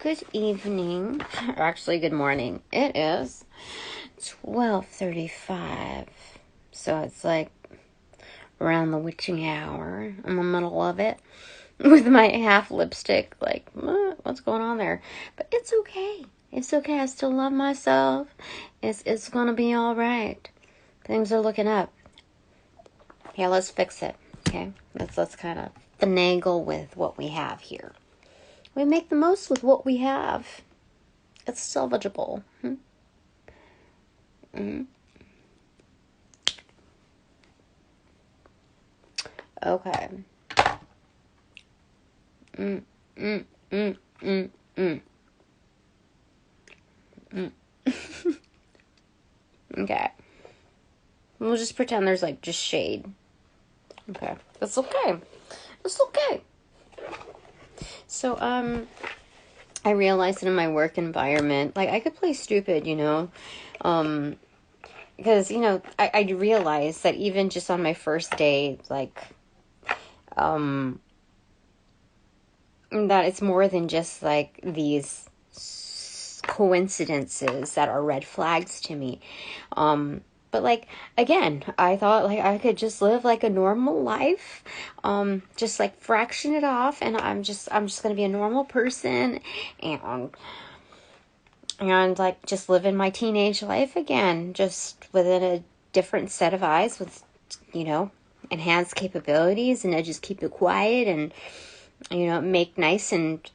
Good evening, or actually good morning. It is 12:35, so it's like around the witching hour. I'm in the middle of it with my half lipstick, like, what's going on there? But it's okay. It's okay. I still love myself. It's gonna be all right. Things are looking up. Yeah, let's fix it. Okay, let's kind of finagle with what we have here. We make the most with what we have. It's salvageable. Okay. Okay. We'll just pretend there's like just shade. Okay. That's okay. It's okay. So, I realized that in my work environment, like, I could play stupid, because, I realized that even just on my first day, like, that it's more than just, like, these coincidences that are red flags to me. But, like, again, I thought, like, I could just live, like, a normal life, just, like, fraction it off, and I'm just gonna be a normal person, and, like, just living my teenage life again, just within a different set of eyes with, enhanced capabilities, and I just keep it quiet, and, make nice, and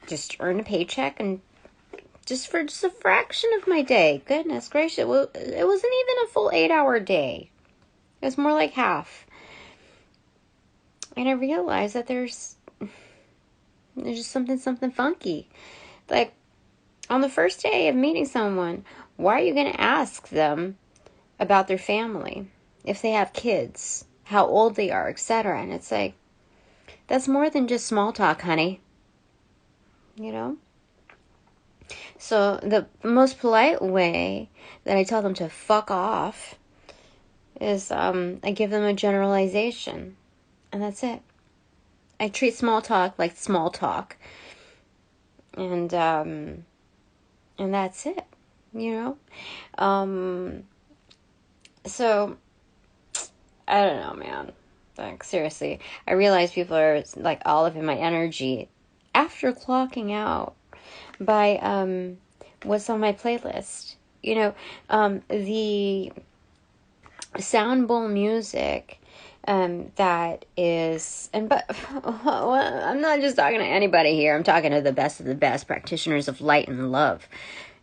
just earn a paycheck, and just for just a fraction of my day. Goodness gracious. It wasn't even a full 8-hour day. It was more like half. And I realized that there's just something funky. Like, on the first day of meeting someone, why are you going to ask them about their family? If they have kids, how old they are, etc. And it's like, that's more than just small talk, honey. So the most polite way that I tell them to fuck off is I give them a generalization, and that's it. I treat small talk like small talk, and that's it. So I don't know, man. Like, seriously, I realize people are like all up in my energy after clocking out by what's on my playlist. The sound bowl music that is, but I'm not just talking to anybody here. I'm talking to the best of the best practitioners of light and love,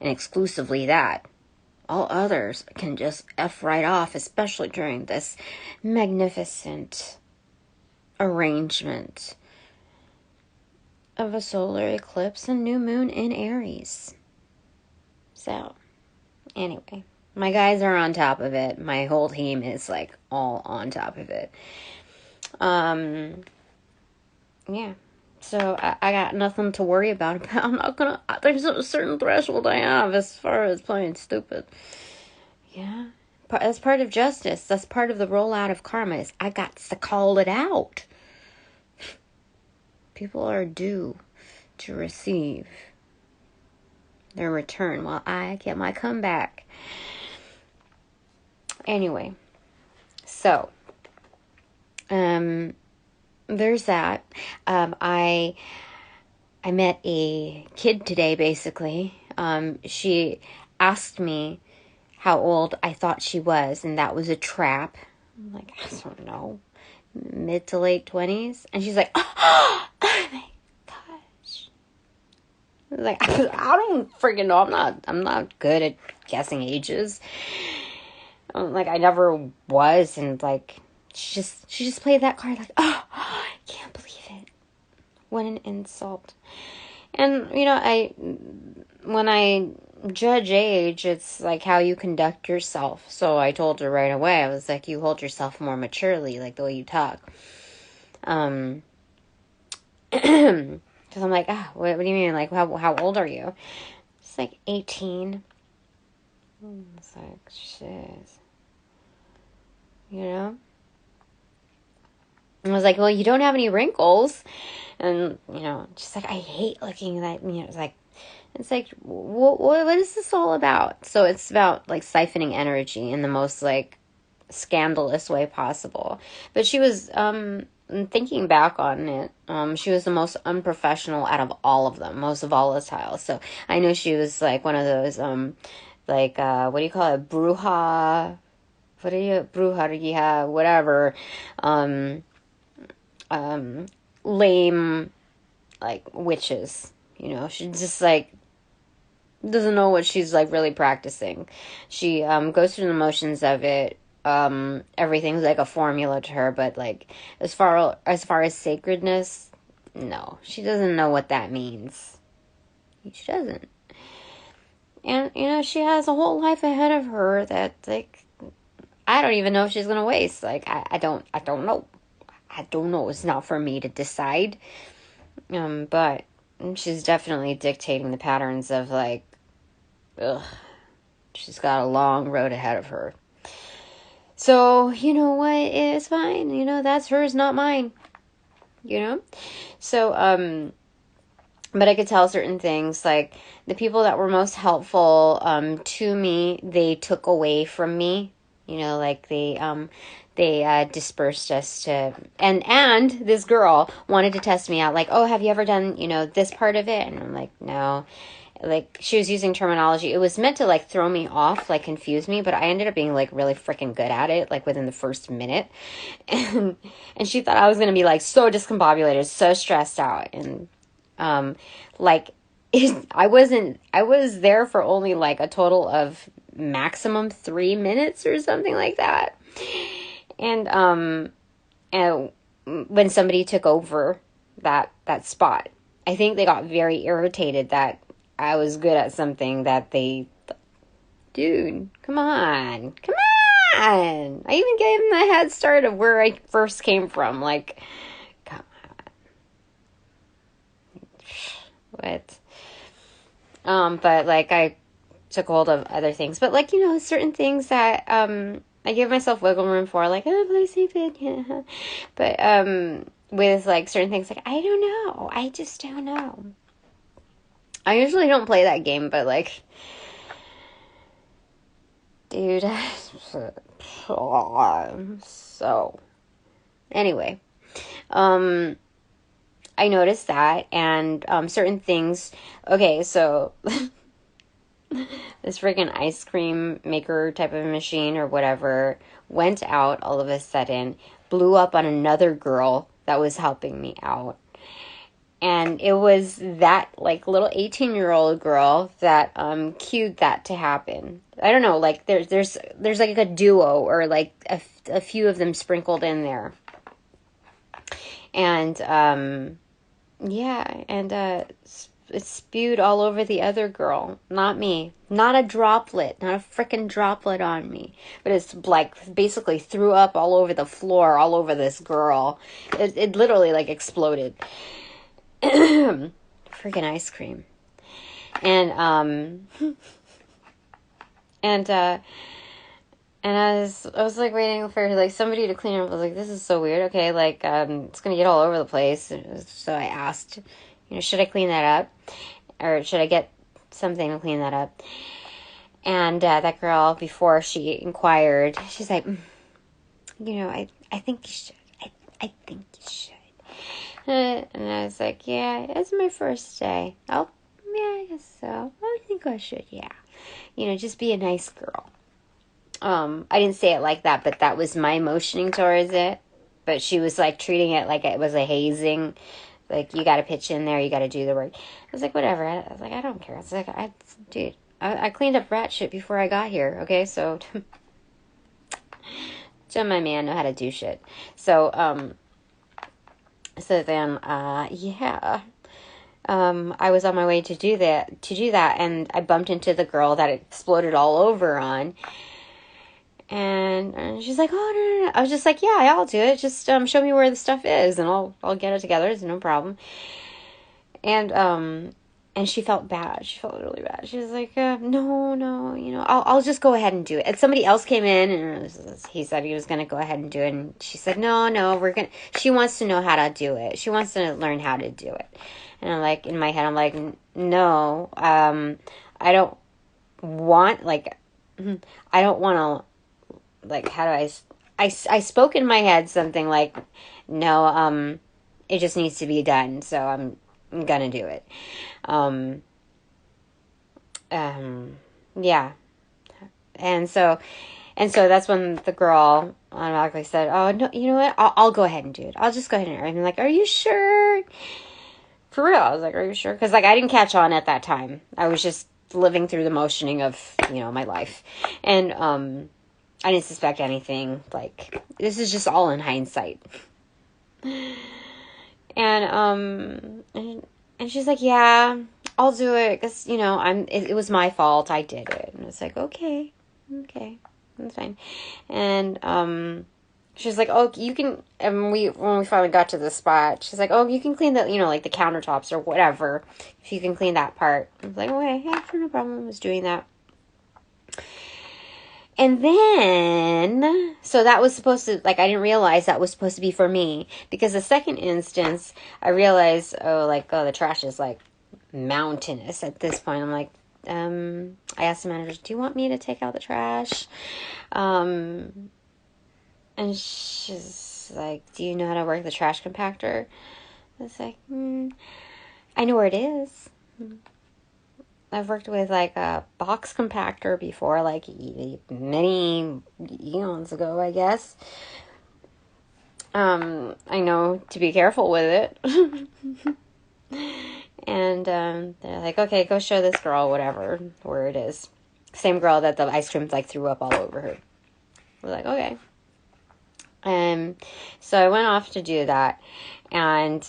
and exclusively that. All others can just F right off, especially during this magnificent arrangement of a solar eclipse and new moon in Aries. So, anyway, my guys are on top of it. My whole team is like all on top of it. Yeah. So I got nothing to worry about. I'm not gonna. There's a certain threshold I have as far as playing stupid. Yeah. That's part of justice. That's part of the rollout of karma. Is I got to call it out. People are due to receive their return while I get my comeback. Anyway, so there's that. I met a kid today, basically. She asked me how old I thought she was, and that was a trap. I'm like, I don't know, mid to late 20s. And she's like, oh my gosh. Like, I don't freaking know. I'm not good at guessing ages. Like, I never was, and like, she just played that card like, oh, I can't believe it. What an insult. And, when I judge age, it's like how you conduct yourself. So I told her right away, I was like, you hold yourself more maturely, like the way you talk. Because I'm like, what do you mean? Like, how old are you? It's like 18. It's like, shit. And I was like, well, you don't have any wrinkles. And, she's like, I hate looking at that. It's like, what is this all about? So it's about, like, siphoning energy in the most, like, scandalous way possible. But she was, thinking back on it, she was the most unprofessional out of all of them, most volatile. So I know she was, like, one of those, what do you call it? Brujeria, whatever, lame, like, witches, she just, like, doesn't know what she's, like, really practicing. She, goes through the motions of it. Everything's like a formula to her, but, like, as far as sacredness, no, she doesn't know what that means. She doesn't. And, she has a whole life ahead of her that, like, I don't even know if she's gonna waste. Like, I don't know. I don't know. It's not for me to decide. But she's definitely dictating the patterns of, like, she's got a long road ahead of her. So, you know what? It's fine. That's hers, not mine. So, but I could tell certain things, like, the people that were most helpful, to me, they took away from me. Like, they dispersed us to, and this girl wanted to test me out, like, oh, have you ever done, this part of it? And I'm like, no. Like, she was using terminology. It was meant to, like, throw me off, like, confuse me, but I ended up being, like, really freaking good at it, like, within the first minute. And she thought I was going to be, like, so discombobulated, so stressed out. And, I was there for only, like, a total of maximum 3 minutes or something like that. And when somebody took over that spot, I think they got very irritated that I was good at something that dude, come on. I even gave them the head start of where I first came from. Like, come on. What? But, like, I took hold of other things. But, like, certain things that, I give myself wiggle room for, like, oh, play safe, yeah. But, with, like, certain things, like, I don't know. I just don't know. I usually don't play that game, but, like, dude, so, anyway, I noticed that, and, certain things, okay, so, this freaking ice cream maker type of machine or whatever went out all of a sudden, blew up on another girl that was helping me out. And it was that, like, little 18-year-old girl that cued that to happen. I don't know, like, there's like a duo or, like, a few of them sprinkled in there. And, yeah, and it spewed all over the other girl, not me. Not a droplet, not a freaking droplet on me. But it's, like, basically threw up all over the floor, all over this girl. It literally, like, exploded. Freaking ice cream. And I was like waiting for, like, somebody to clean up. I was like, this is so weird. Okay, like, it's gonna get all over the place. So I asked, should I clean that up, or should I get something to clean that up? And that girl, before she inquired, she's like, I think you should. I think you should. And I was like, yeah, it's my first day. Oh, yeah, I guess so. I think I should, yeah. Just be a nice girl. I didn't say it like that, but that was my motioning towards it. But she was, like, treating it like it was a hazing. Like, you got to pitch in there, you got to do the work. I was like, whatever. I was like, I don't care. It's like, dude, I cleaned up rat shit before I got here, okay? So, don't my man know how to do shit. So, so then, yeah, I was on my way to do that, and I bumped into the girl that it exploded all over on, and she's like, oh, no. I was just like, yeah, I'll do it, just, show me where the stuff is, and I'll get it together, it's no problem. And, And she felt bad. She felt really bad. She was like, no, I'll just go ahead and do it. And somebody else came in, and he said he was going to go ahead and do it. And she said, no, she wants to know how to do it. She wants to learn how to do it. And I'm like, in my head, I'm like, no, I don't want, like, I don't want to, like, how do I spoke in my head something like, no, it just needs to be done. So I'm gonna do it. Yeah. And so that's when the girl automatically said, oh, no, you know what? I'll go ahead and do it. I'll just go ahead and, I'm like, are you sure? For real. I was like, are you sure? Cause like, I didn't catch on at that time. I was just living through the motioning of, my life. And, I didn't suspect anything. Like, this is just all in hindsight. And she's like, yeah, I'll do it. Cause it was my fault. I did it. And it's like, okay, that's fine. And, she's like, oh, you can, and when we finally got to the spot, she's like, oh, you can clean the, like the countertops or whatever. If you can clean that part. I was like, okay, yeah, sure, no problem. I was doing that. And then, so that was supposed to, like, I didn't realize that was supposed to be for me. Because the second instance, I realized, the trash is, like, mountainous at this point. I'm like, I asked the manager, do you want me to take out the trash? And she's like, do you know how to work the trash compactor? I was like, I know where it is. I've worked with, like, a box compactor before, like, many eons ago, I guess. I know to be careful with it. And, they're like, okay, go show this girl whatever, where it is. Same girl that the ice cream, like, threw up all over her. We're like, okay. So I went off to do that, and,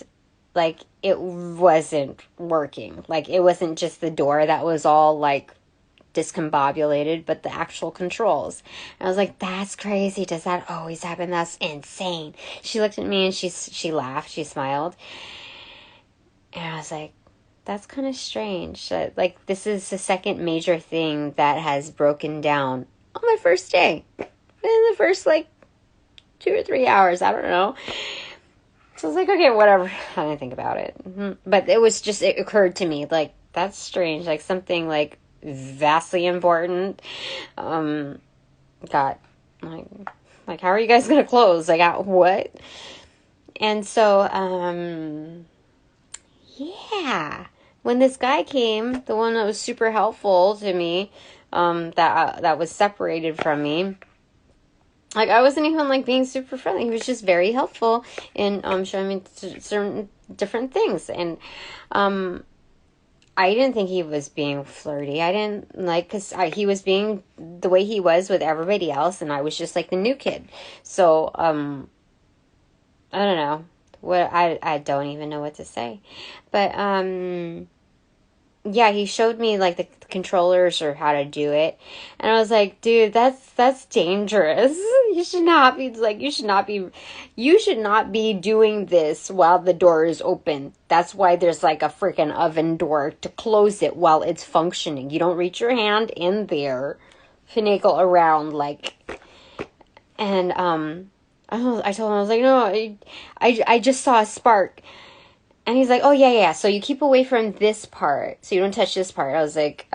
like, it wasn't working. Like, it wasn't just the door that was all, like, discombobulated, but the actual controls. And I was like, that's crazy. Does that always happen? That's insane. She looked at me and she laughed. She smiled. And I was like, that's kind of strange. Like, this is the second major thing that has broken down on my first day. In the first, like, 2 or 3 hours. I don't know. So I was like, okay, whatever. I didn't think about it. But it occurred to me, like, that's strange. Like, something, like, vastly important got, like, how are you guys going to close? Like, what? And so, yeah. When this guy came, the one that was super helpful to me, that was separated from me, like, I wasn't even, like, being super friendly. He was just very helpful in showing me certain different things. And I didn't think he was being flirty. I didn't, like, because he was being the way he was with everybody else, and I was just, like, the new kid. So, I don't know. I don't even know what to say. But, yeah, he showed me, like, the controllers or how to do it. And I was like, dude, that's dangerous. You should not be doing this while the door is open. That's why there's, like, a freaking oven door to close it while it's functioning. You don't reach your hand in there, finagle around, like, and, I told him, I was like, no, I just saw a spark. And he's like, oh, yeah, so you keep away from this part, so you don't touch this part. I was like,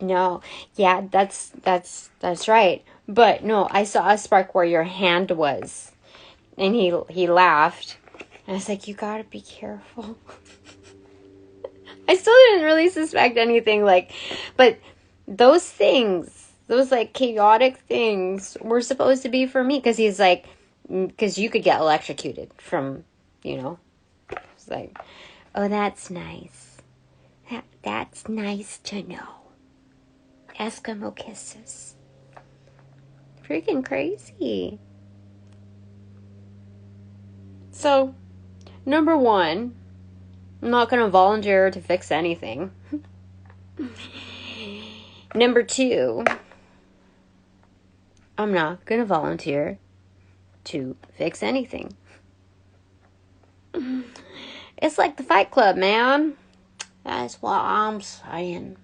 no, yeah, that's right. But no, I saw a spark where your hand was. And he laughed. And I was like, you gotta be careful. I still didn't really suspect anything, like, but those things, those, like, chaotic things were supposed to be for me. Because he's like, because you could get electrocuted from, It's like, oh, that's nice. That's nice to know. Eskimo kisses. Freaking crazy. So, number one, I'm not going to volunteer to fix anything. Number two, I'm not going to volunteer to fix anything. It's like the Fight Club, man. That's what I'm saying.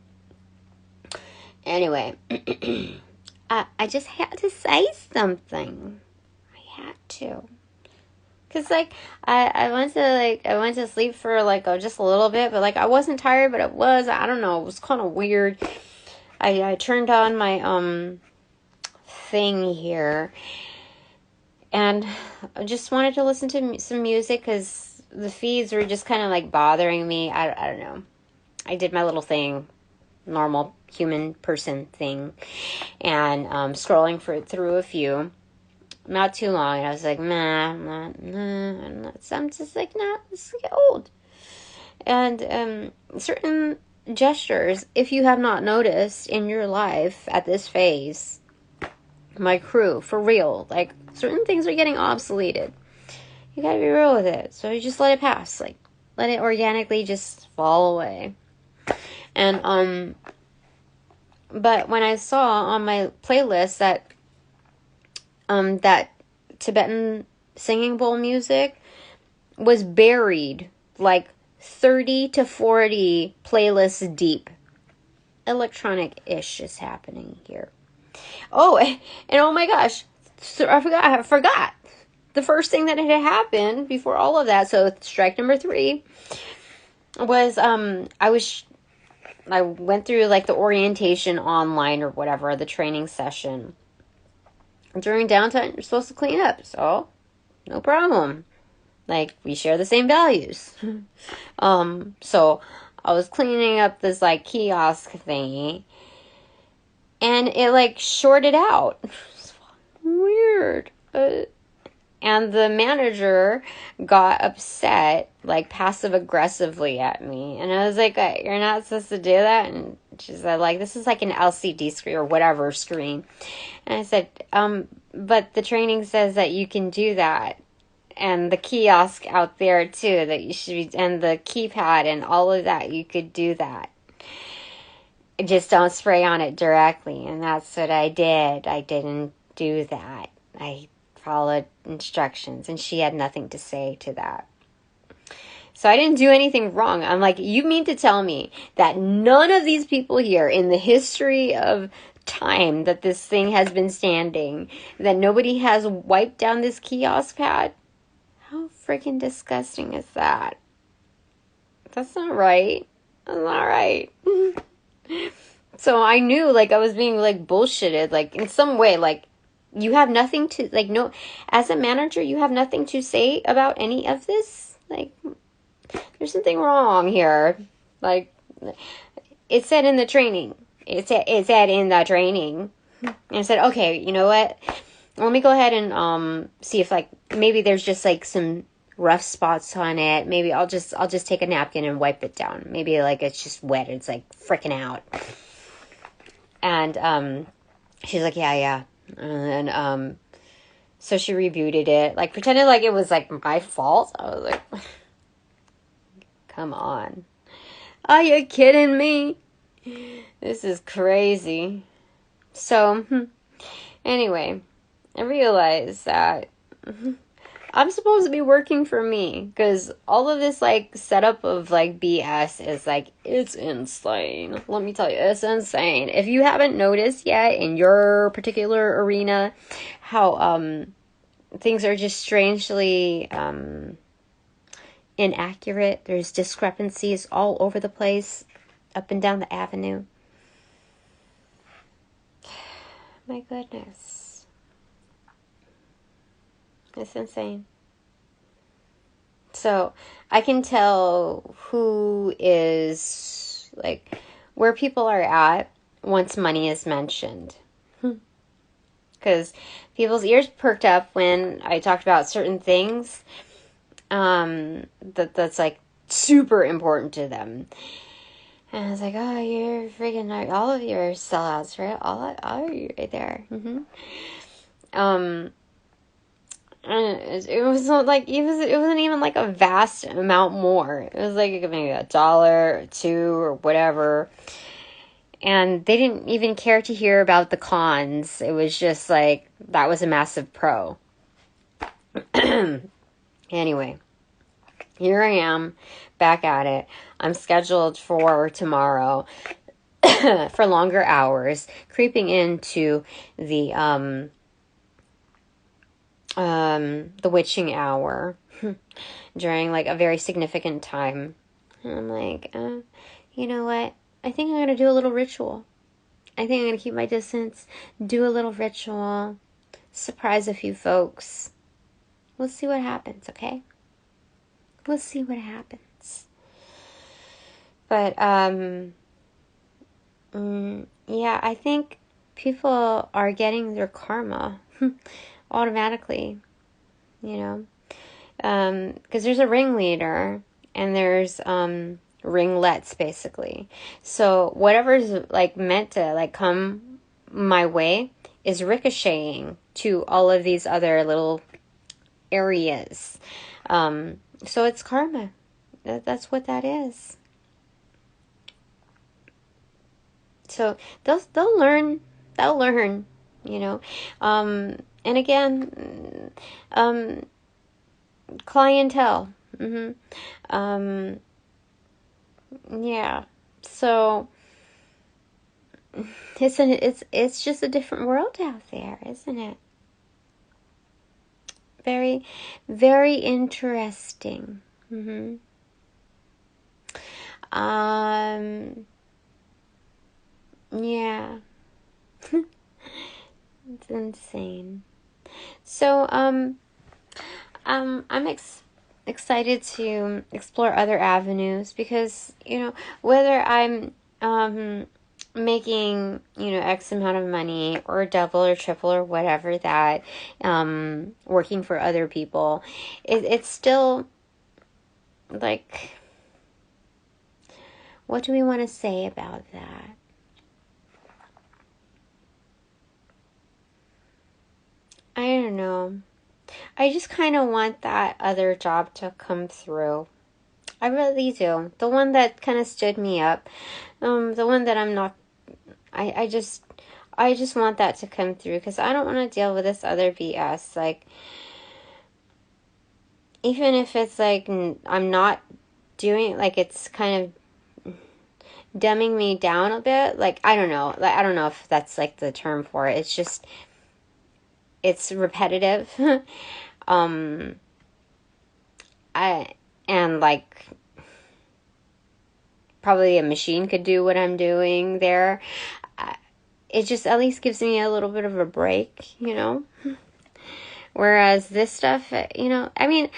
Anyway, I just had to say something. I had to. Cause like I went to sleep for like just a little bit, but like I wasn't tired, but I don't know, it was kind of weird. I turned on my thing here, and I just wanted to listen to some music because the feeds were just kind of like bothering me. I don't know. I did my little thing, normal human person thing, and scrolling through a few. Not too long, and I was like, nah. I'm just like, nah, let's get old. And certain gestures, if you have not noticed in your life at this phase, my crew, for real, like, certain things are getting obsoleted. You gotta be real with it. So you just let it pass. Like, let it organically just fall away. And, but when I saw on my playlist that Tibetan singing bowl music was buried like 30 to 40 playlists deep. Electronic-ish is happening here. Oh, and oh my gosh, so I forgot. The first thing that had happened before all of that, so strike number 3, was I went through like the orientation online or whatever, the training session. During downtime, you're supposed to clean up, so no problem. Like, we share the same values. So I was cleaning up this like kiosk thingy, and it like shorted out. Weird. And the manager got upset, like passive aggressively at me, and I was like, "You're not supposed to do that." And she said, "Like, this is like an LCD screen or whatever screen." And I said, "But the training says that you can do that, and the kiosk out there too, that you should, and the keypad and all of that, you could do that. Just don't spray on it directly." And that's what I did. I didn't do that. I followed instructions, and she had nothing to say to that. So I didn't do anything wrong. I'm like, you mean to tell me that none of these people here in the history of time that this thing has been standing, that nobody has wiped down this kiosk pad? How freaking disgusting is that? That's not right. That's not right. So I knew, like, I was being, like, bullshitted, like, in some way, like, you have nothing to, like, no, as a manager, you have nothing to say about any of this? Like, there's something wrong here. Like, it said in the training. It said in the training. And I said, okay, you know what? Let me go ahead and see if, like, maybe there's just, like, some rough spots on it. Maybe I'll just take a napkin and wipe it down. Maybe, like, it's just wet. It's, like, freaking out. And she's like, yeah. And then, so she rebooted it, like, pretended like it was, like, my fault. I was like, come on. Are you kidding me? This is crazy. So, anyway, I realized that I'm supposed to be working for me, because all of this, like, setup of, like, BS is, like, it's insane. Let me tell you, it's insane. If you haven't noticed yet in your particular arena how things are just strangely inaccurate, there's discrepancies all over the place, up and down the avenue. My goodness. It's insane. So I can tell who is, like, where people are at once money is mentioned. Because people's ears perked up when I talked about certain things that's, like, super important to them. And I was like, oh, you're freaking, all of you are sellouts, right? All of you right there. And it was like, it wasn't even like a vast amount more. It was like maybe $1 or $2 or whatever. And they didn't even care to hear about the cons. It was just like, that was a massive pro. Anyway, here I am back at it. I'm scheduled for tomorrow for longer hours, creeping into the witching hour during like a very significant time. And I'm like, you know what? I think I'm going to do a little ritual. I think I'm going to keep my distance, do a little ritual, surprise a few folks. We'll see what happens, okay? We'll see what happens. But, yeah, I think people are getting their karma automatically, you know? Because there's a ringleader and there's ringlets, basically. So whatever's like meant to like come my way is ricocheting to all of these other little areas. So it's karma. That's what that is. So they'll learn, you know. And again, clientele. Yeah. So it's just a different world out there, isn't it? Very, very interesting. Yeah. It's insane. So, I'm excited to explore other avenues because, you know, whether I'm making, you know, X amount of money or double or triple or whatever that, working for other people, it's still like, what do we want to say about that? I don't know. I just kind of want that other job to come through. I really do. The one that kind of stood me up. The one that I'm not... I just want that to come through because I don't want to deal with this other BS. Like, even if it's like I'm not doing... Like, it's kind of dumbing me down a bit. Like, I don't know. Like, I don't know if that's like the term for it. It's just... It's repetitive. And like probably a machine could do what I'm doing there. It just at least gives me a little bit of a break, you know. Whereas this stuff, you know, I mean,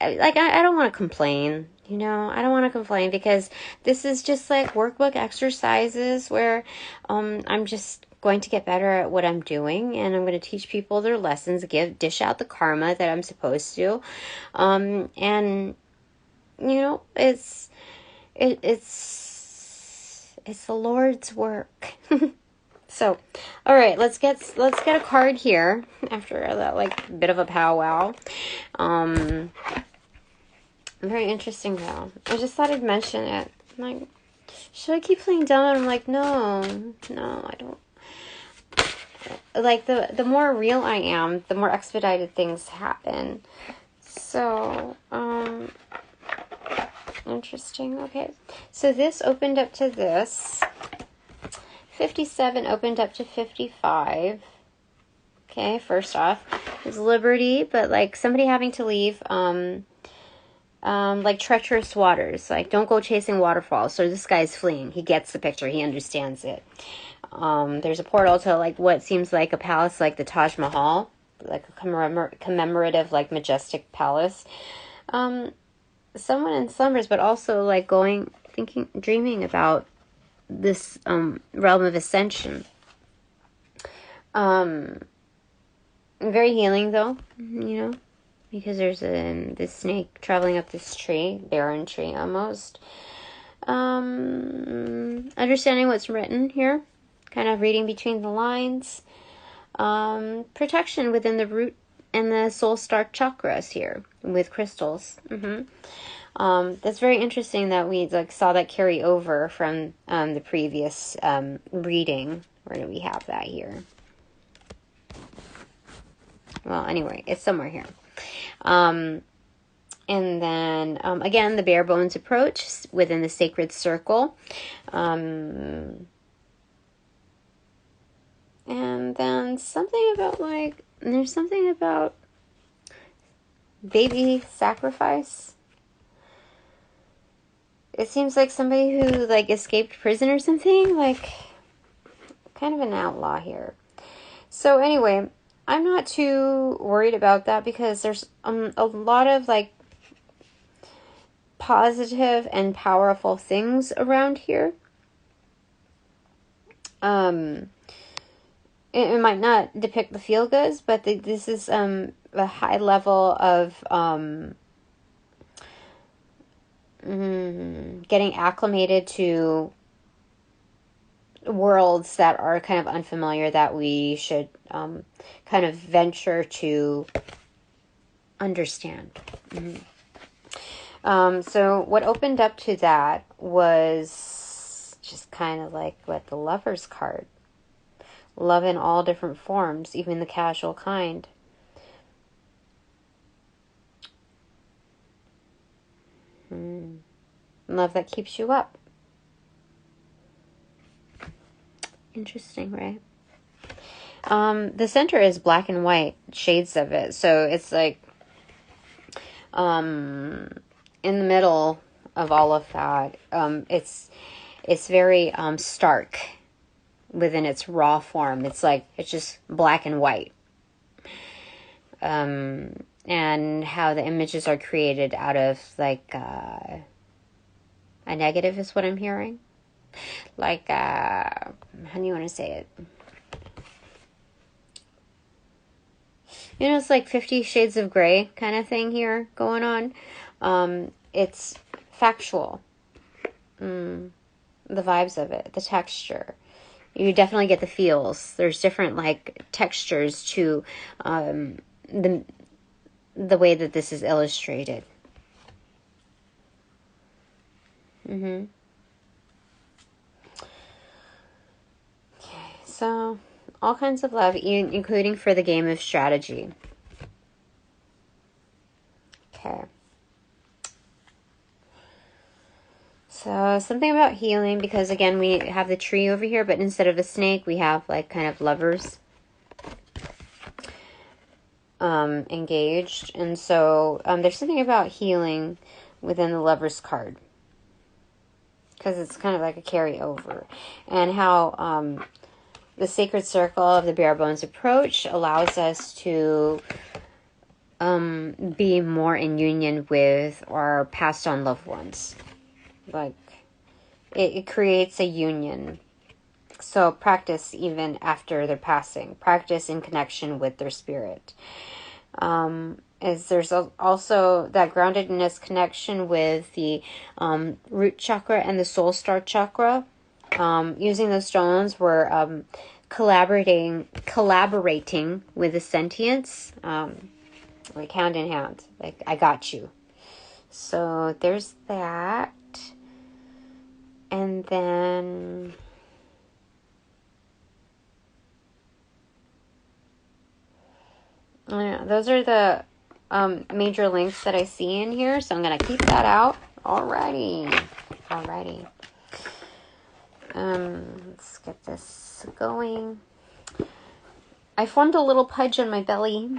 like I don't want to complain, you know. I don't want to complain because this is just like workbook exercises where I'm just going to get better at what I'm doing, and I'm going to teach people their lessons, dish out the karma that I'm supposed to, and you know, it's the Lord's work. So, all right, let's get a card here after that like bit of a powwow. Very interesting though. I just thought I'd mention it. I'm like, should I keep playing dumb? I'm like, no, I don't. Like the more real I am, the more expedited things happen. So, interesting. Okay. So this opened up to this. 57 opened up to 55. Okay, first off, is liberty, but like somebody having to leave like treacherous waters. Like, don't go chasing waterfalls. So this guy's fleeing. He gets the picture. He understands it. There's a portal to like what seems like a palace, like the Taj Mahal, like a commemorative, like majestic palace. Someone in slumbers, but also like dreaming about this realm of ascension. Very healing though, you know, because there's this snake traveling up this tree, barren tree almost. Understanding what's written here, kind of reading between the lines. Protection within the root and the soul star chakras here with crystals. That's very interesting that we like saw that carry over from the previous reading. Where do we have that here? Well, anyway, it's somewhere here. And then, again, the bare bones approach within the sacred circle. And then something about, like, there's something about baby sacrifice. It seems like somebody who, like, escaped prison or something. Like, kind of an outlaw here. So anyway, I'm not too worried about that because there's a lot of, like, positive and powerful things around here. It might not depict the feel-goods, but this is a high level of getting acclimated to worlds that are kind of unfamiliar, that we should kind of venture to understand. So what opened up to that was just kind of like what the Lover's card. Love in all different forms, even the casual kind. Love that keeps you up. Interesting, right? The center is black and white, shades of it. So it's like in the middle of all of that, it's very stark within its raw form. It's like, it's just black and white. And how the images are created out of, like, a negative is what I'm hearing. Like, how do you want to say it? You know, it's like 50 Shades of Grey kind of thing here going on. It's factual. The vibes of it, the texture. You definitely get the feels. There's different, like, textures to the way that this is illustrated. Okay, so all kinds of love, including for the game of strategy. Okay. So something about healing, because again, we have the tree over here, but instead of a snake, we have, like, kind of lovers engaged. And so there's something about healing within the Lover's card, because it's kind of like a carryover. And how the sacred circle of the bare bones approach allows us to be more in union with our passed on loved ones. Like, it creates a union. So practice even after their passing. Practice in connection with their spirit. There's also that groundedness connection with the root chakra and the soul star chakra. Using those stones, we're collaborating with the sentience, like hand in hand. Like, I got you. So there's that. And then those are the major links that I see in here, so I'm going to keep that out. Alrighty. Let's get this going. I formed a little pudge on my belly,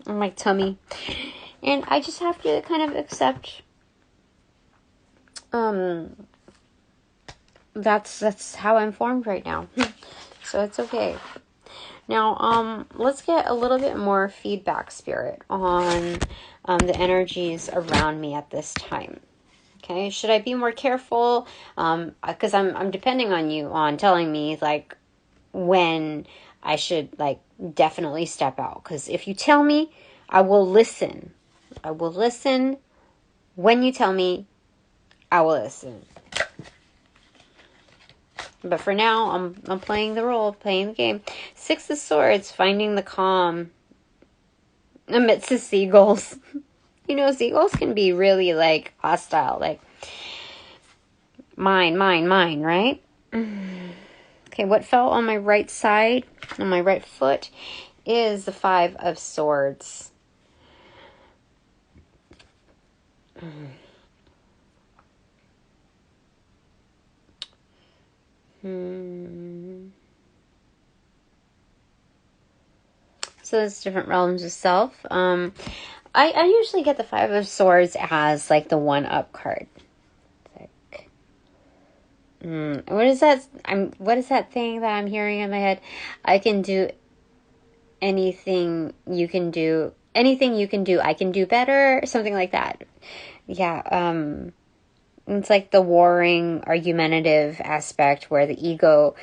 on my tummy, and I just have to kind of accept that's how I'm formed right now. So it's okay. Now, let's get a little bit more feedback, Spirit, on the energies around me at this time. Okay, should I be more careful? Because I'm depending on you on telling me, like, when I should, like, definitely step out. Because if you tell me, I will listen. I will listen. When you tell me, I will listen. But for now, I'm playing the role, playing the game. Six of Swords, finding the calm amidst the seagulls. You know, seagulls can be really, like, hostile. Like, mine, right? Okay, what fell on my right side, on my right foot, is the Five of Swords. So there's different realms of self. I usually get the Five of Swords as like the one-up card. Like, what is that? What is that thing that I'm hearing in my head? I can do anything you can do. Anything you can do, I can do better. Something like that. Yeah. It's like the warring, argumentative aspect where the ego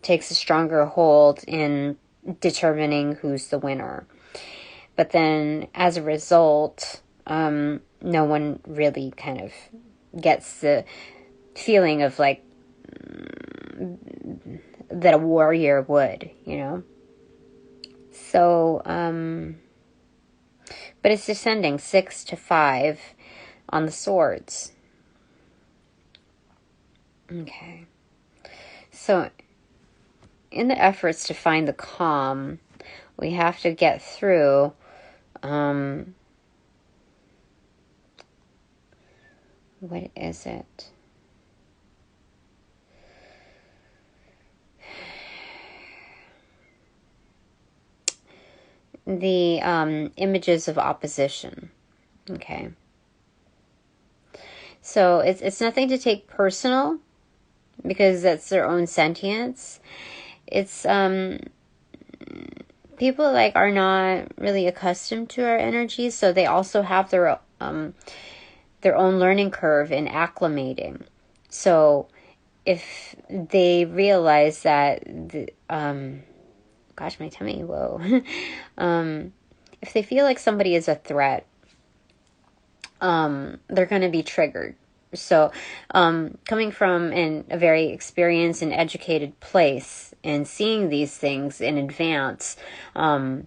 takes a stronger hold in determining who's the winner. But then, as a result, no one really kind of gets the feeling of like that a warrior would, you know? So, but it's descending 6 to 5 on the swords. Okay. So, in the efforts to find the calm, we have to get through what is it? The images of opposition. Okay. So it's nothing to take personal because that's their own sentience. It's people like are not really accustomed to our energy, so they also have their own learning curve in acclimating. So if they realize that gosh, my tummy, whoa. If they feel like somebody is a threat, they're going to be triggered. So, coming from a very experienced and educated place and seeing these things in advance, in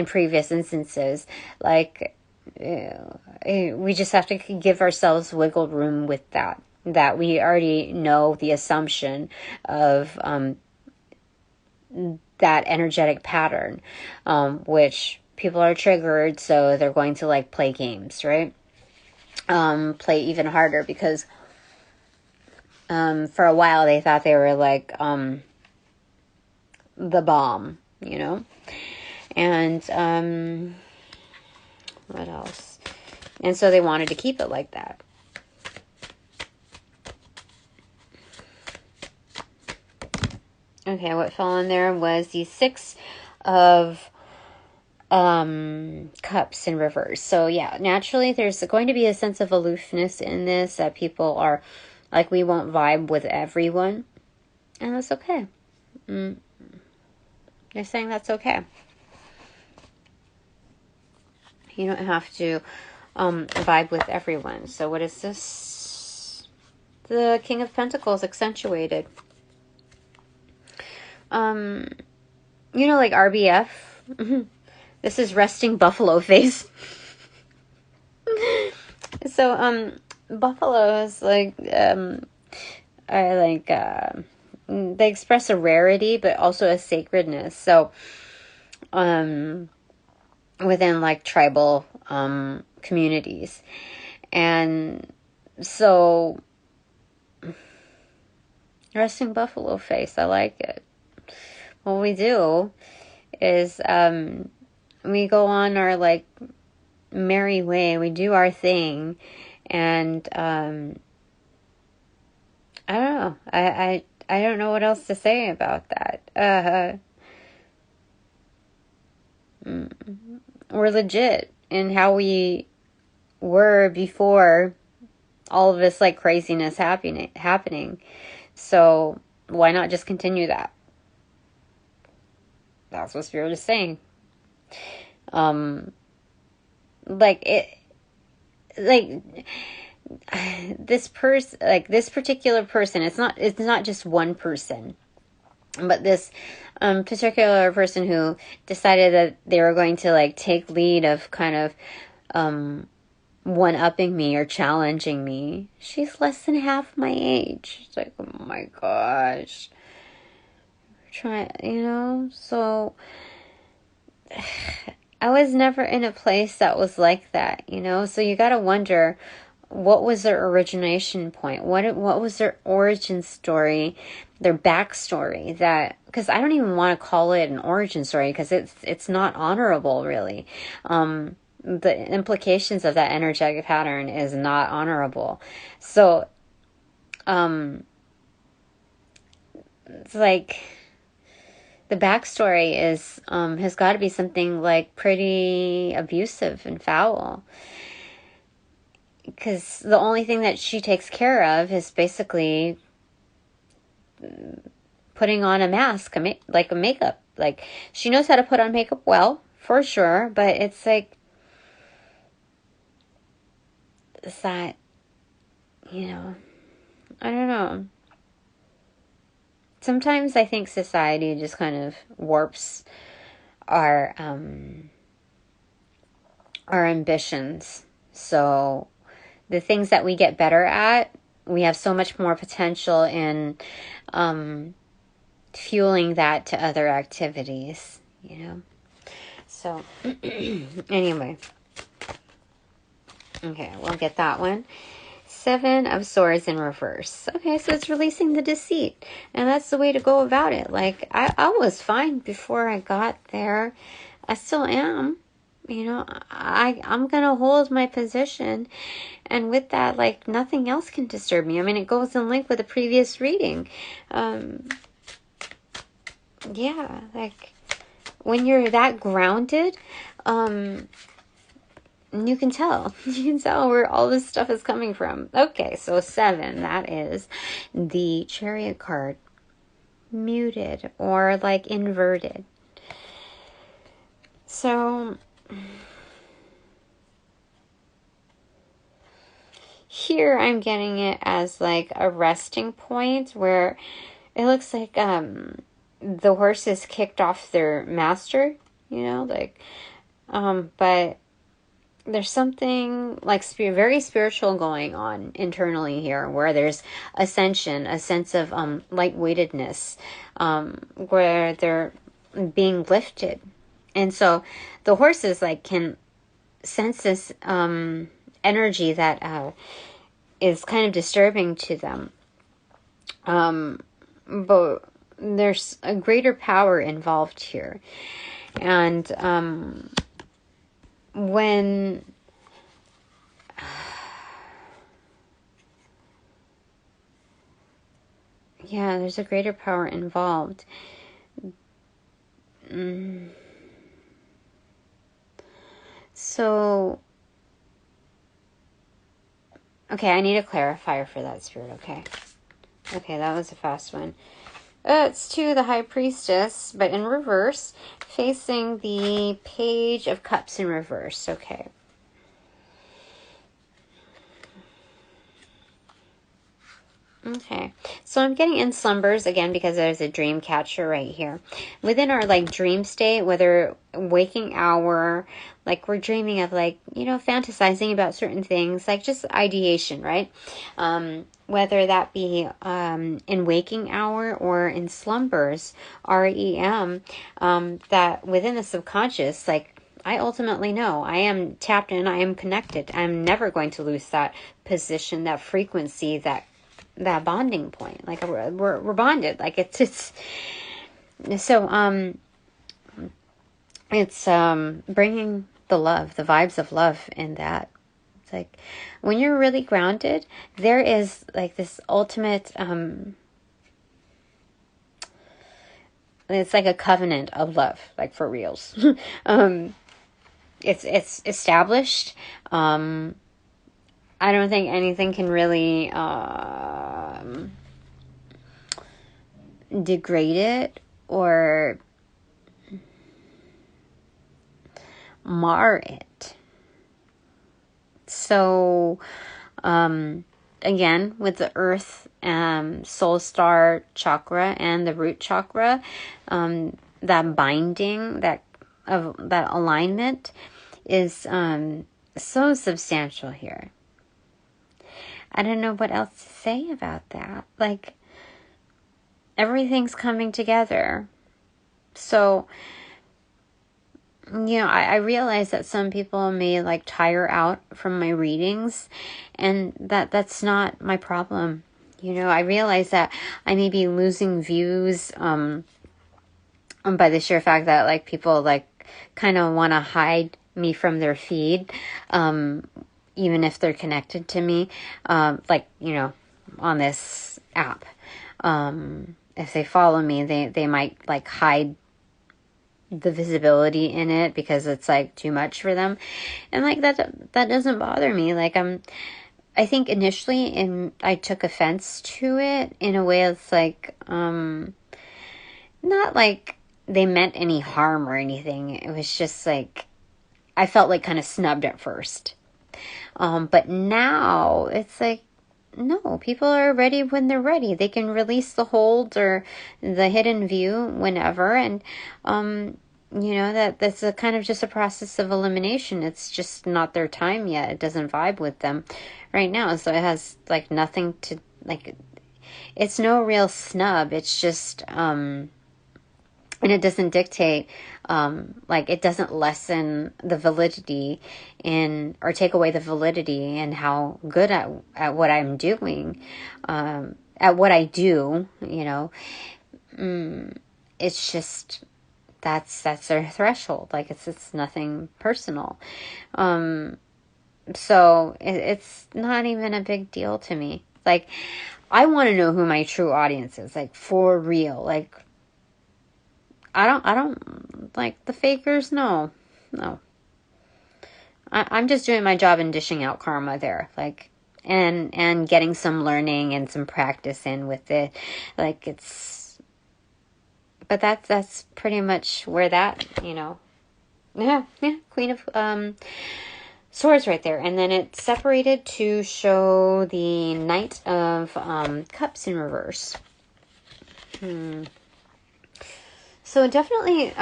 previous instances, like, we just have to give ourselves wiggle room with that we already know the assumption of, that energetic pattern, which people are triggered, so they're going to like play games, right? Play even harder because for a while they thought they were like the bomb, you know? And what else? And so they wanted to keep it like that. Okay, what fell in there was the 6 of cups in reverse. So yeah, naturally there's going to be a sense of aloofness in this, that people are like, we won't vibe with everyone, and that's okay. They're saying that's okay. You don't have to vibe with everyone. So what is this? The King of Pentacles accentuated. You know, like RBF. This is resting buffalo face. So, buffaloes, like, are like, they express a rarity, but also a sacredness. So, within like tribal, communities. And so, resting buffalo face, I like it. What we do is, we go on our like merry way, we do our thing, and I don't know, I don't know what else to say about that. We're legit in how we were before all of this like craziness happening. So why not just continue that? That's what Spirit is saying. Like this person, like this particular person, it's not just one person, but this particular person who decided that they were going to like take lead of kind of one-upping me or challenging me. She's less than half my age. It's like, oh my gosh. So I was never in a place that was like that, you know? So you got to wonder, what was their origination point? What was their origin story, their backstory? That, because I don't even want to call it an origin story, because it's not honorable, really. The implications of that energetic pattern is not honorable. So, it's like, the backstory is has got to be something like pretty abusive and foul, because the only thing that she takes care of is basically putting on a mask, like a makeup. Like, she knows how to put on makeup well, for sure, but it's like, is that, you know, I don't know. Sometimes I think society just kind of warps our ambitions. So the things that we get better at, we have so much more potential in fueling that to other activities, you know. So anyway, okay, we'll get that one. 7 of Swords in reverse. Okay, so it's releasing the deceit, and that's the way to go about it. Like, I was fine before I got there. I still am. You know, I'm gonna hold my position, and with that, like, nothing else can disturb me. I mean, it goes in link with the previous reading. Yeah, like, when you're that grounded, you can tell. You can tell where all this stuff is coming from. Okay, so 7, that is the Chariot card. Muted or like inverted. So here I'm getting it as like a resting point where it looks like the horses kicked off their master, you know, like but there's something like very spiritual going on internally here, where there's ascension, a sense of lightweightedness, where they're being lifted. And so the horses like can sense this energy that is kind of disturbing to them. But there's a greater power involved here. And when yeah, there's a greater power involved. So okay, I need a clarifier for that, Spirit. Okay, that was a fast one. It's to the High Priestess, but in reverse, facing the Page of Cups in reverse. Okay. Okay, so I'm getting in slumbers again because there's a dream catcher right here. Within our like dream state, whether waking hour, like we're dreaming of like, you know, fantasizing about certain things, like just ideation, right? Whether that be in waking hour or in slumbers, REM, that within the subconscious, like I ultimately know I am tapped in, I am connected. I'm never going to lose that position, that frequency, that bonding point. Like we're bonded. Like it's so it's bringing the love, the vibes of love in that. It's like when you're really grounded, there is like this ultimate it's like a covenant of love, like for reals. It's established. I don't think anything can really degrade it or mar it. So, again, with the Earth, Soul Star chakra and the root chakra, that binding, that alignment is so substantial here. I don't know what else to say about that. Like, everything's coming together. So, I realize that some people may like tire out from my readings, and that's not my problem. I realize that I may be losing views by the sheer fact that like people like kind of want to hide me from their feed, even if they're connected to me, on this app. If they follow me, they might like hide the visibility in it because it's like too much for them, and like that doesn't bother me. Like I think initially I took offense to it in a way that's like not like they meant any harm or anything. It was just like I felt like kind of snubbed at first, but now it's like, no, people are ready when they're ready. They can release the hold or the hidden view whenever. And, that's a kind of just a process of elimination. It's just not their time yet. It doesn't vibe with them right now. So it has like nothing to like, it's no real snub. It's just, and it doesn't dictate, it doesn't lessen the validity or take away the validity and how good at what I'm doing, at what I do, it's just, that's their threshold. Like it's nothing personal. So it's not even a big deal to me. Like, I want to know who my true audience is, like for real. Like, I don't like the fakers. No. I'm just doing my job and dishing out karma there. Like, and getting some learning and some practice in with it. Like but that's pretty much where that, yeah, Queen of, Swords right there. And then it's separated to show the Knight of, Cups in reverse. So definitely,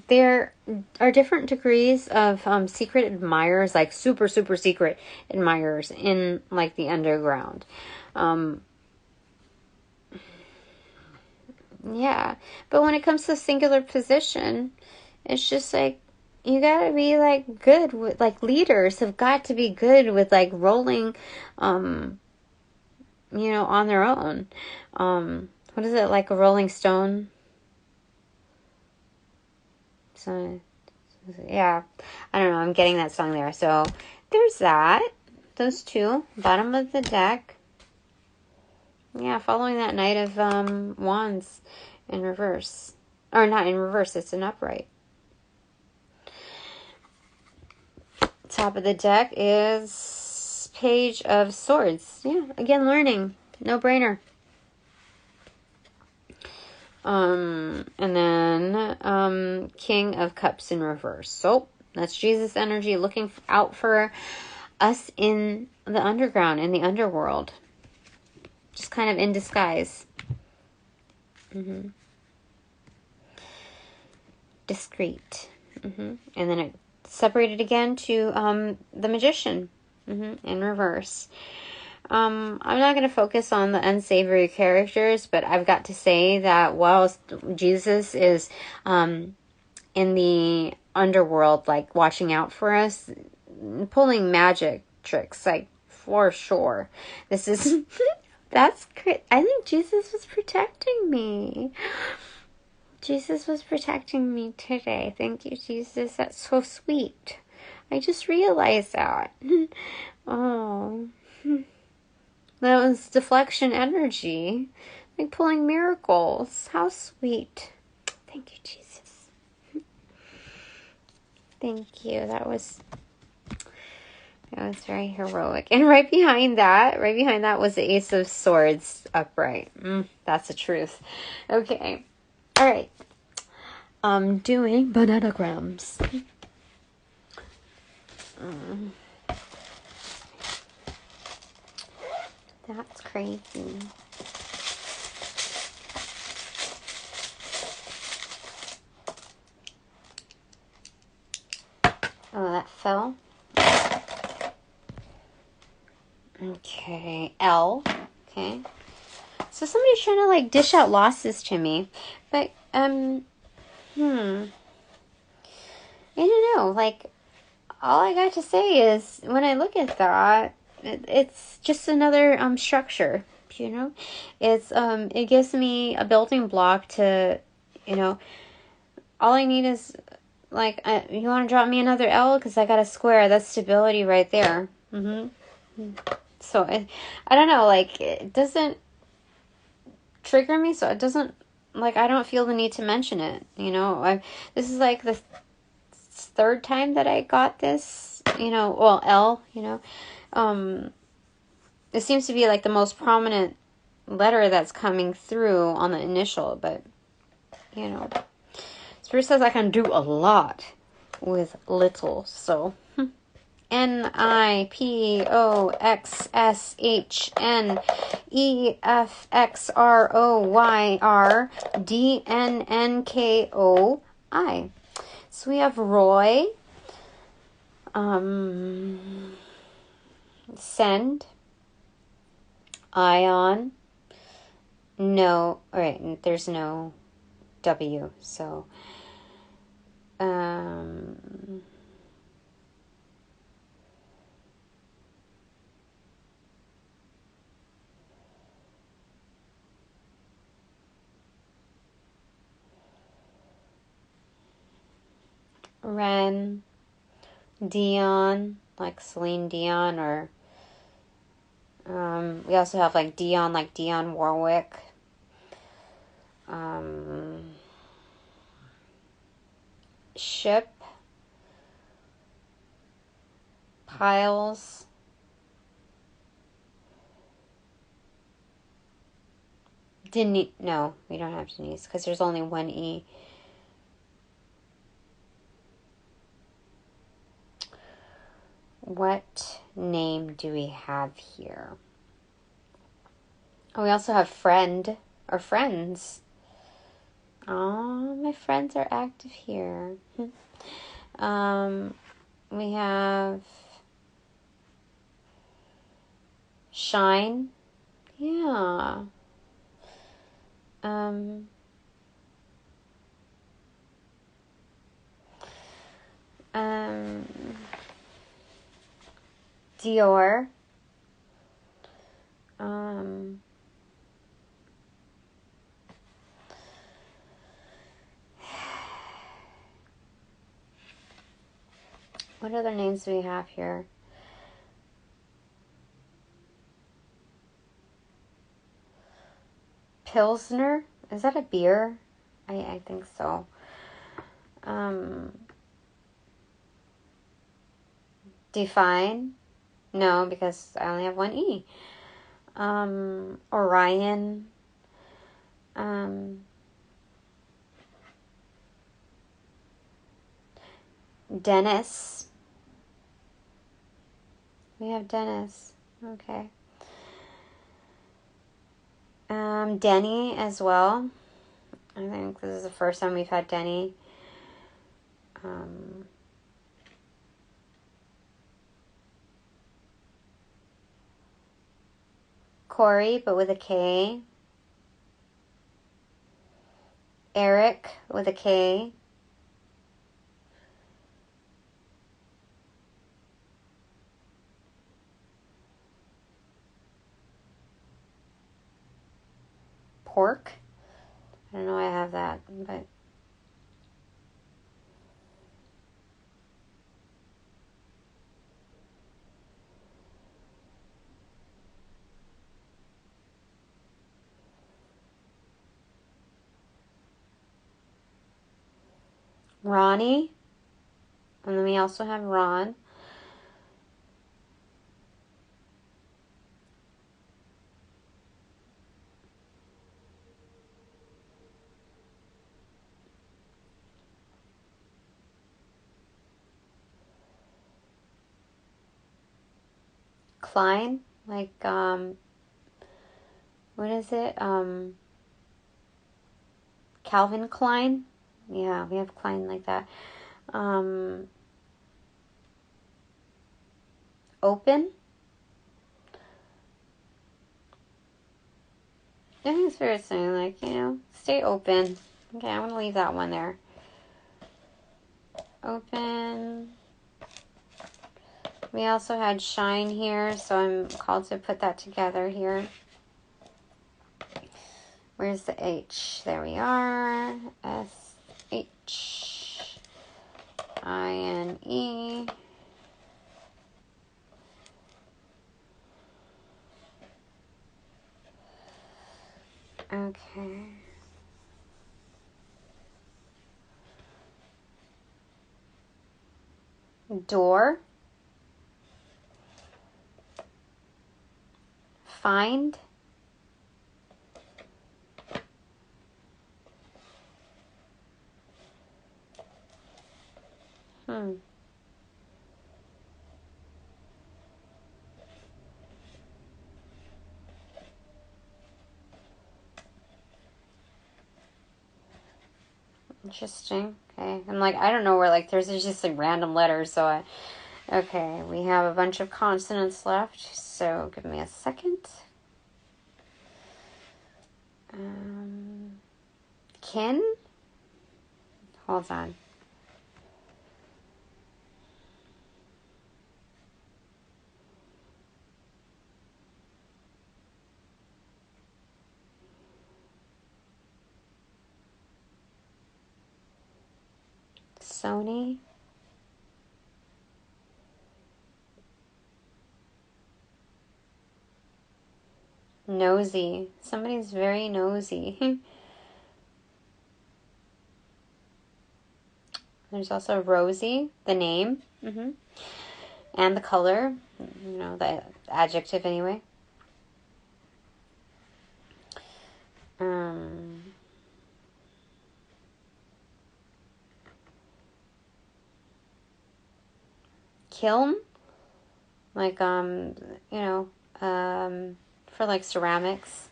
there are different degrees of secret admirers, like super, super secret admirers in like the underground. Yeah, but when it comes to singular position, it's just like, you gotta be like good with, like, leaders have got to be good with like rolling, on their own. What is it, like a rolling stone? So, yeah, I don't know, I'm getting that song there. So there's that, those two, bottom of the deck. Yeah, following that Knight of Wands in reverse. Or not in reverse, it's an upright. Top of the deck is Page of Swords. Yeah, again, learning. No brainer. And then King of Cups in reverse. So that's Jesus energy looking out for us in the underground, in the underworld. Just kind of in disguise. Discreet. And then it separated again to the Magician in reverse. I'm not going to focus on the unsavory characters, but I've got to say that while Jesus is in the underworld, like watching out for us, pulling magic tricks, like for sure. This is, that's great. I think Jesus was protecting me. Jesus was protecting me today. Thank you, Jesus. That's so sweet. I just realized that. Oh. That was deflection energy. Like pulling miracles. How sweet. Thank you, Jesus. Thank you. That was very heroic. And right behind that was the Ace of Swords upright. That's the truth. Okay. All right. I'm doing bananagrams. That's crazy. Oh, that fell. Okay, L. Okay. So somebody's trying to like dish out losses to me, but I don't know, like, all I got to say is, when I look at that, it's just another structure, you know? It's it gives me a building block to, you know, all I need is, like, you want to drop me another L? Because I got a square. That's stability right there. So, I don't know, like, it doesn't trigger me, so it doesn't, like, I don't feel the need to mention it, you know? This is, like, the third time that I got this, you know, well, L, you know. It seems to be, like, the most prominent letter that's coming through on the initial, but, you know. Spirit says I can do a lot with little, so. NIPOXSHNEFXROYRDNNKOI. So we have Roy. Send. Ion. No, alright, there's no W, so Ren, Dion, like Celine Dion, or we also have, like, Dion, like Dionne Warwick. Ship, Piles, Denise. No, we don't have Denise because there's only one E. What name do we have here? Oh, we also have friend or friends. Oh, my friends are active here. We have Shine. Yeah. Dior. What other names do we have here? Pilsner? Is that a beer? I think so. Define? No, because I only have one E. Orion. Dennis. We have Dennis. Okay. Denny as well. I think this is the first time we've had Denny. Corey, but with a K. Eric with a K. Pork. I don't know why I have that, but Ronnie. And then we also have Ron. Klein, like, what is it? Calvin Klein? Yeah, we have Klein like that. Open? I think it's very saying, like, you know, stay open. Okay, I'm going to leave that one there. open. We also had shine here, so I'm called to put that together here. Where's the H? There we are. S-H-I-N-E. Okay. Door. Find. Interesting. Okay. I'm like, I don't know where, like, there's just like random letters, so I... Okay, we have a bunch of consonants left, so give me a second. Kin? Hold on. Sony? Nosy. Somebody's very nosy. There's also Rosie, the name. And the color. You know, the adjective anyway. Kiln? Like, you know, for like ceramics.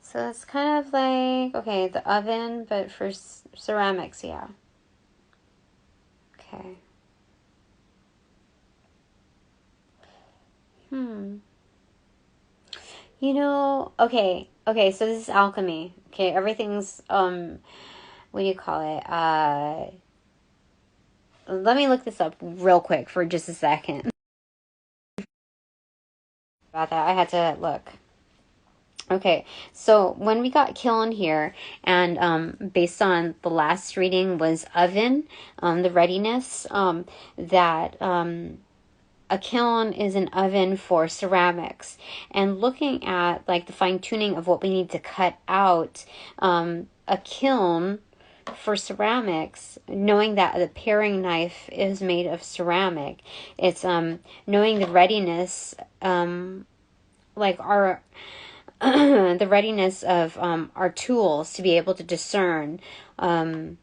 So it's kind of like, okay, the oven, but for ceramics, yeah. Okay. You know, okay, so this is alchemy. Okay, everything's, what do you call it? Let me look this up real quick for just a second. About that, I had to look. Okay, so when we got Kil'n here, and based on the last reading was oven, the readiness, that a kiln is an oven for ceramics. And looking at like the fine tuning of what we need to cut out, a kiln for ceramics, knowing that the paring knife is made of ceramic, it's knowing the readiness, like our the readiness of our tools to be able to discern, like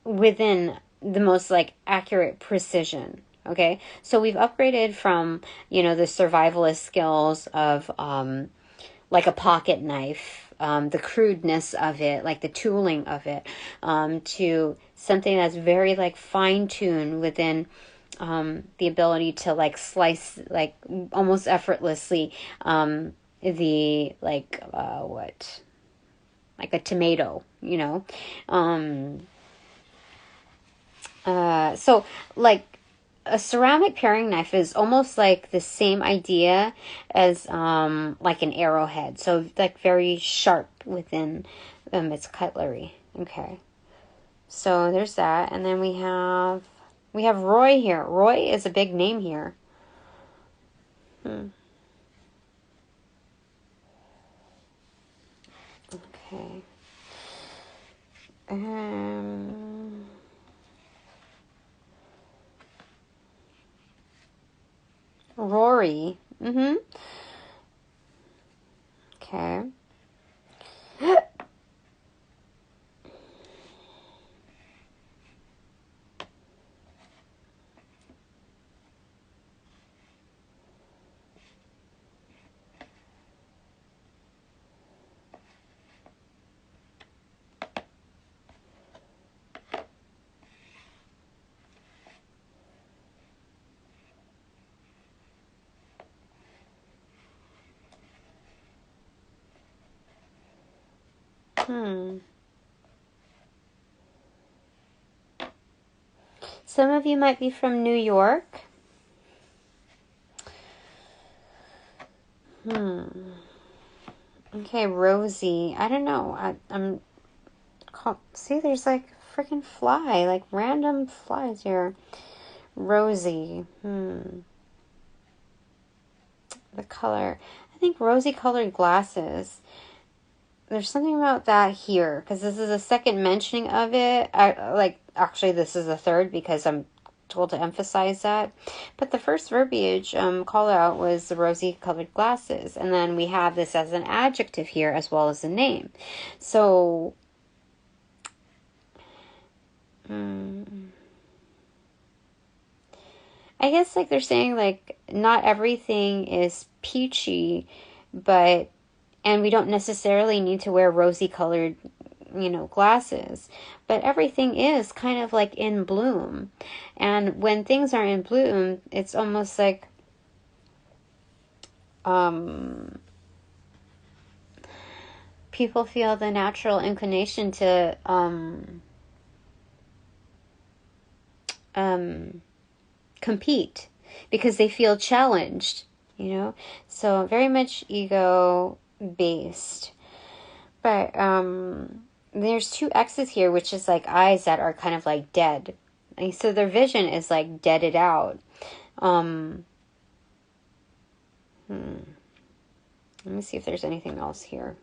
within the most like accurate precision. Okay, so we've upgraded from, you know, the survivalist skills of like a pocket knife, the crudeness of it, like the tooling of it, to something that's very like fine-tuned within the ability to like slice like almost effortlessly the like what, like a tomato, you know. So like a ceramic paring knife is almost like the same idea as like an arrowhead, so like very sharp within its cutlery. Okay, so there's that, and then we have Roy here. Roy is a big name here. Okay. Rory. Okay. Some of you might be from New York. Okay, Rosie. I don't know. I'm see, there's like freaking fly, like random flies here. Rosie. The color. I think rosy colored glasses. There's something about that here, because this is a second mentioning of it. Actually, this is the third, because I'm told to emphasize that. But the first verbiage call out was the rosy colored glasses. And then we have this as an adjective here as well as a name. So, I guess like they're saying like not everything is peachy, and we don't necessarily need to wear rosy colored, glasses, but everything is kind of like in bloom. And when things are in bloom, it's almost like people feel the natural inclination to compete because they feel challenged, so very much ego based. But there's two X's here, which is like eyes that are kind of like dead, and so their vision is like deaded out. Let me see if there's anything else here.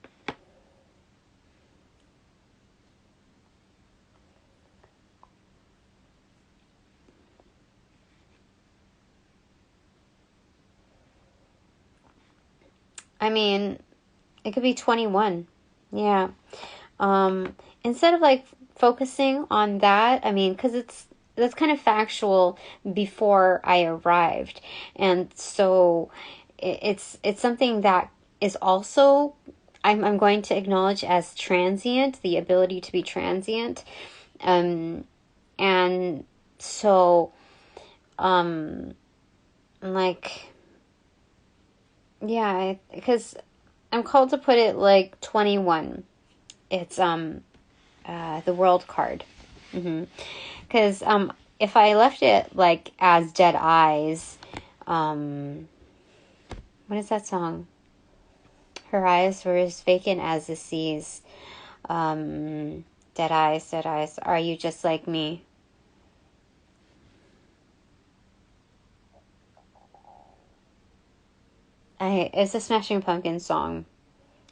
I mean, it could be 21. Yeah. Instead of like focusing on that, I mean, because that's kind of factual before I arrived. And so it's something that is also, I'm going to acknowledge as transient, the ability to be transient. And so, like, yeah, because I'm called to put it like 21. It's the world card. Because if I left it like as dead eyes, what is that song? Her eyes were as vacant as the seas. Dead eyes, are you just like me? It's a Smashing Pumpkins song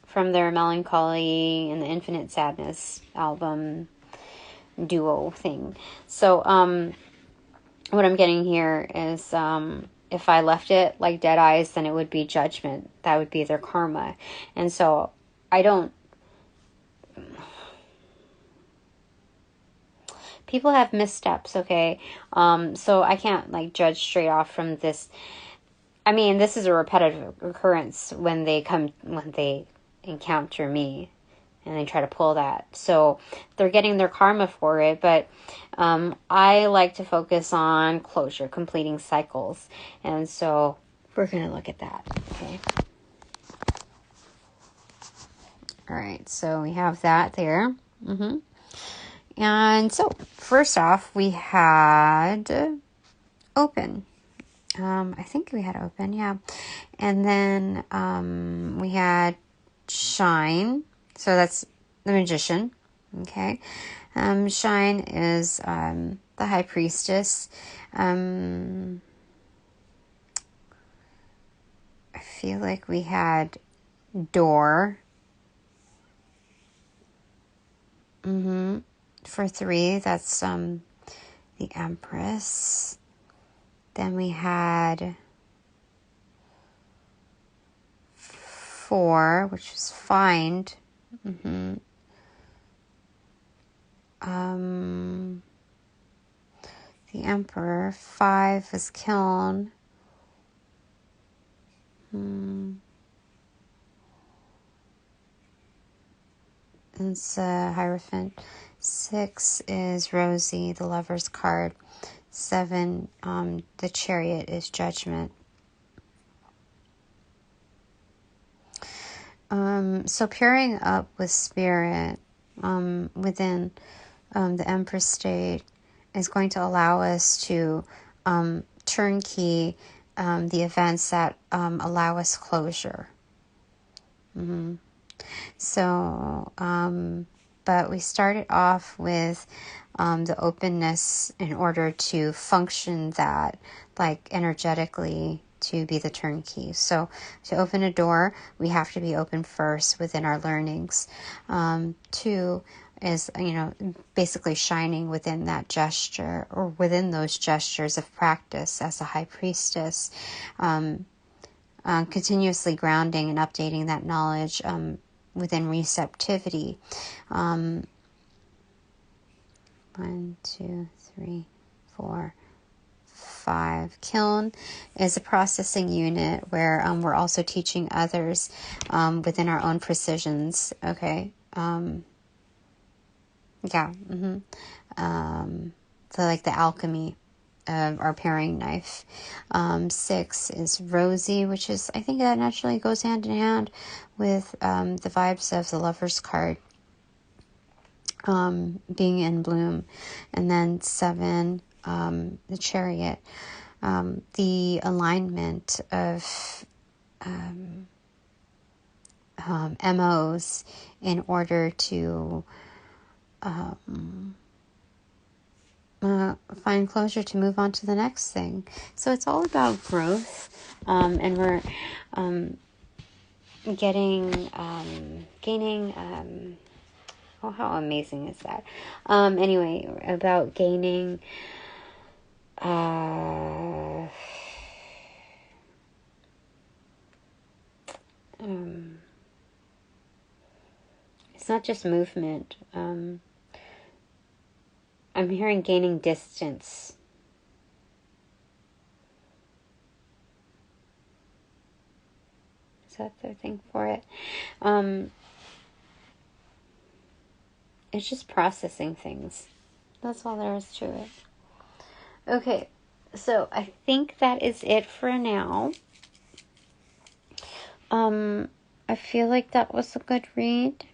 from their Melancholy and the Infinite Sadness album duo thing. So, what I'm getting here is, if I left it like dead eyes, then it would be judgment. That would be their karma. And so, people have missteps, okay? So I can't like judge straight off from this. I mean, this is a repetitive occurrence when they encounter me and they try to pull that. So they're getting their karma for it, but I like to focus on closure, completing cycles. And so we're going to look at that, okay? All right, so we have that there. And so first off, we had open. I think we had open, yeah. And then we had shine. So that's the magician, okay? Shine is the high priestess. I feel like we had door. For 3, that's the Empress. Then we had 4, which is find. The Emperor. 5 is Kil'n. It's a Hierophant. 6 is Rosie, the Lover's card. 7, the Chariot is Judgment. So pairing up with Spirit within the Empress state is going to allow us to turnkey the events that allow us closure. So, but we started off with the openness in order to function that, like, energetically, to be the turnkey. So to open a door, we have to be open first within our learnings. Two is, basically shining within that gesture, or within those gestures of practice as a high priestess, continuously grounding and updating that knowledge within receptivity. 1, 2, 3, 4, 5. Kiln is a processing unit where we're also teaching others within our own precisions. Okay. So like the alchemy of our paring knife. 6 is rosy, which is, I think that naturally goes hand in hand with the vibes of the Lover's card being in bloom. And then 7, the Chariot, the alignment of MOs in order to find closure to move on to the next thing. So it's all about growth, and we're gaining. Oh, how amazing is that? Anyway, about gaining. It's not just movement. I'm hearing gaining distance. Is that the thing for it? It's just processing things. That's all there is to it. Okay, so I think that is it for now. I feel like that was a good read.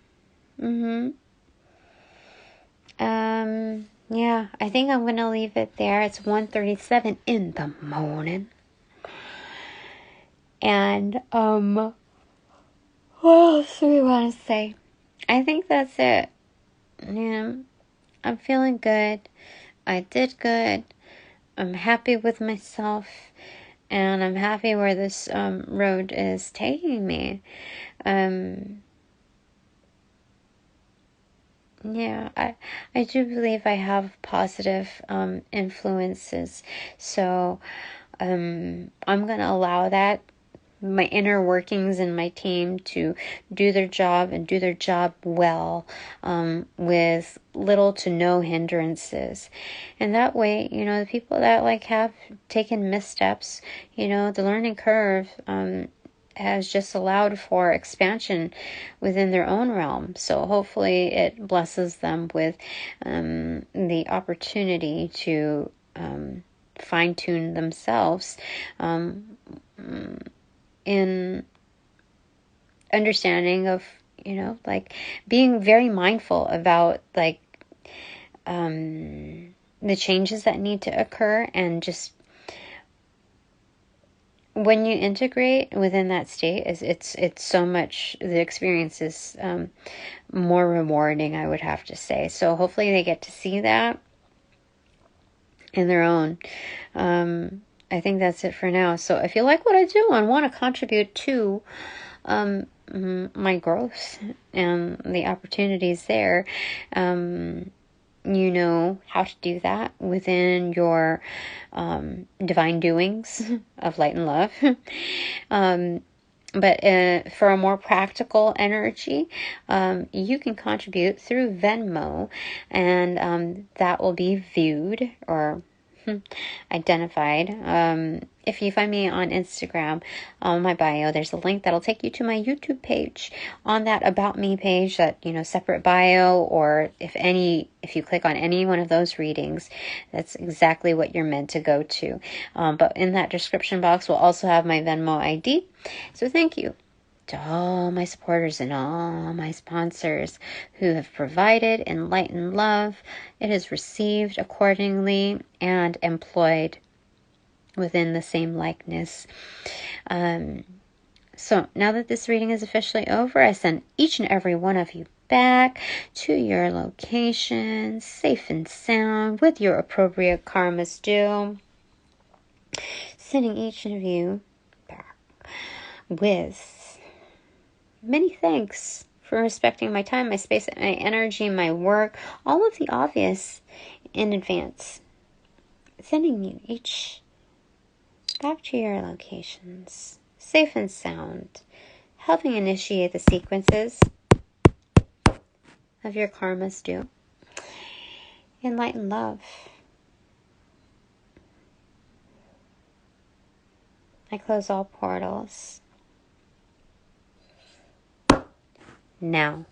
Yeah, I think I'm gonna leave it there. It's 1:37 in the morning. And what else do we want to say? I think that's it. Yeah, I'm feeling good. I did good. I'm happy with myself, and I'm happy where this road is taking me. Yeah, I do believe I have positive influences, so I'm going to allow that, my inner workings and my team, to do their job and do their job well, with little to no hindrances. And that way, the people that have taken missteps, the learning curve has just allowed for expansion within their own realm. So hopefully it blesses them with the opportunity to fine-tune themselves in understanding of, being very mindful about the changes that need to occur, and just when you integrate within that state, it's so much, the experience is more rewarding, I would have to say. So hopefully they get to see that in their own. I think that's it for now. So if you like what I do and want to contribute to my growth and the opportunities there, you know how to do that within your divine doings of light and love. But for a more practical energy, you can contribute through Venmo, and that will be viewed or identified. If you find me on Instagram, on my bio, there's a link that'll take you to my YouTube page. On that About Me page, that, separate bio, or if you click on any one of those readings, that's exactly what you're meant to go to. But in that description box, we'll also have my Venmo ID. So thank you to all my supporters and all my sponsors who have provided enlightened love. It is received accordingly and employed within the same likeness. So now that this reading is officially over, I send each and every one of you back to your location, safe and sound, with your appropriate karmas due. Sending each of you back with many thanks for respecting my time, my space, my energy, my work, all of the obvious in advance. Sending you each back to your locations, safe and sound, helping initiate the sequences of your karmas due. Enlightened love. I close all portals. Now.